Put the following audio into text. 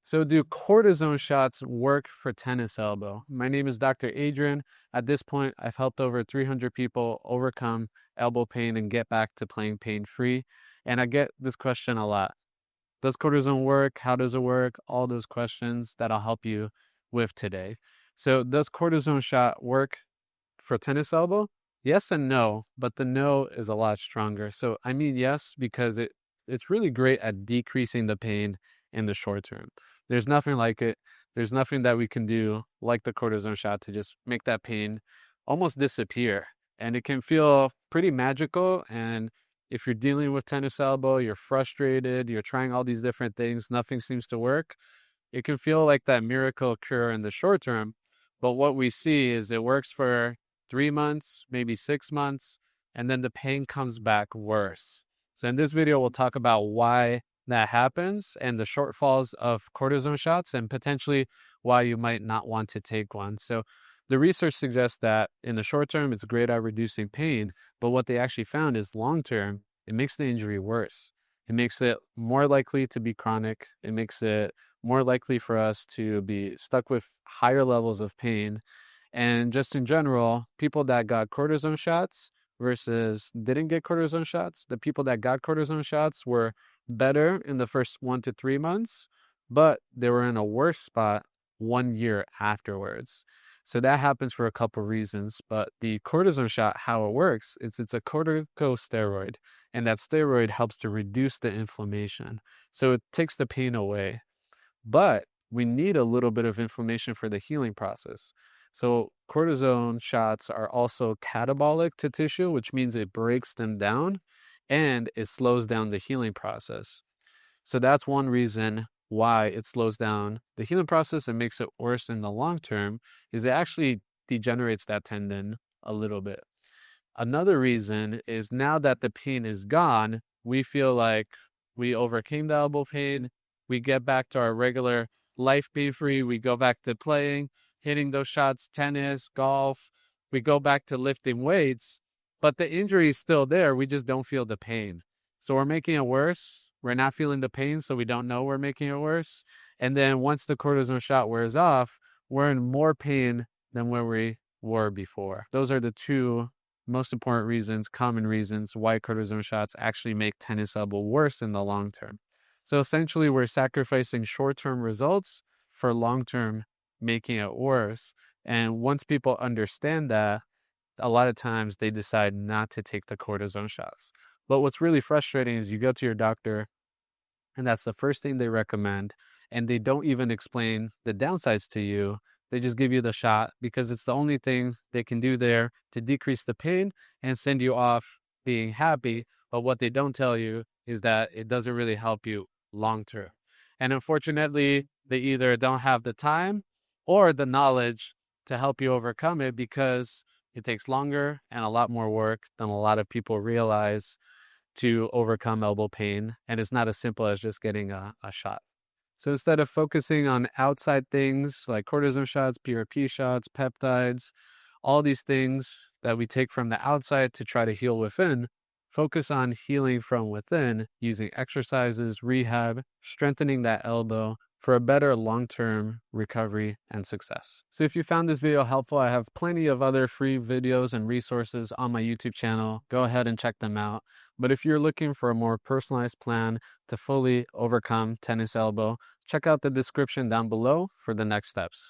So do cortisone shots work for tennis elbow? My name is Dr. Adrian. At this point, I've helped over 300 people overcome elbow pain and get back to playing pain-free. And I get this question a lot. Does cortisone work? How does it work? All those questions that I'll help you with today. So does cortisone shot work for tennis elbow? Yes and no, but the no is a lot stronger. So I mean yes, because it's really great at decreasing the pain in the short term. There's nothing like it. There's nothing that we can do like the cortisone shot to just make that pain almost disappear. And it can feel pretty magical. And if you're dealing with tennis elbow, you're frustrated, you're trying all these different things, nothing seems to work, it can feel like that miracle cure in the short term. But what we see is it works for 3 months, maybe 6 months, and then the pain comes back worse. So in this video, we'll talk about why that happens and the shortfalls of cortisone shots and potentially why you might not want to take one. So the research suggests that in the short term, it's great at reducing pain, but what they actually found is long term, it makes the injury worse. It makes it more likely to be chronic. It makes it more likely for us to be stuck with higher levels of pain. And just in general, people that got cortisone shots versus didn't get cortisone shots, the people that got cortisone shots were better in the first 1 to 3 months, but they were in a worse spot 1 year afterwards. So that happens for a couple reasons, but the cortisone shot, how it works, it's a corticosteroid, and that steroid helps to reduce the inflammation. So it takes the pain away, but we need a little bit of inflammation for the healing process. So cortisone shots are also catabolic to tissue, which means it breaks them down and it slows down the healing process. So that's one reason why it slows down the healing process and makes it worse in the long term, is it actually degenerates that tendon a little bit. Another reason is now that the pain is gone, we feel like we overcame the elbow pain, we get back to our regular life pain-free, we go back to playing, hitting those shots, tennis, golf, we go back to lifting weights, but the injury is still there, we just don't feel the pain. So we're making it worse. We're not feeling the pain, so we don't know we're making it worse. And then once the cortisone shot wears off, we're in more pain than where we were before. Those are the two most important reasons, common reasons, why cortisone shots actually make tennis elbow worse in the long term. So essentially, we're sacrificing short-term results for long-term making it worse. And once people understand that, a lot of times they decide not to take the cortisone shots. But what's really frustrating is you go to your doctor and that's the first thing they recommend, and they don't even explain the downsides to you. They just give you the shot because it's the only thing they can do there to decrease the pain and send you off being happy. But what they don't tell you is that it doesn't really help you long term. And unfortunately, they either don't have the time or the knowledge to help you overcome it because it takes longer and a lot more work than a lot of people realize to overcome elbow pain. And it's not as simple as just getting a shot. So instead of focusing on outside things like cortisone shots, PRP shots, peptides, all these things that we take from the outside to try to heal within, focus on healing from within using exercises, rehab, strengthening that elbow for a better long-term recovery and success. So if you found this video helpful, I have plenty of other free videos and resources on my YouTube channel. Go ahead and check them out. But if you're looking for a more personalized plan to fully overcome tennis elbow, check out the description down below for the next steps.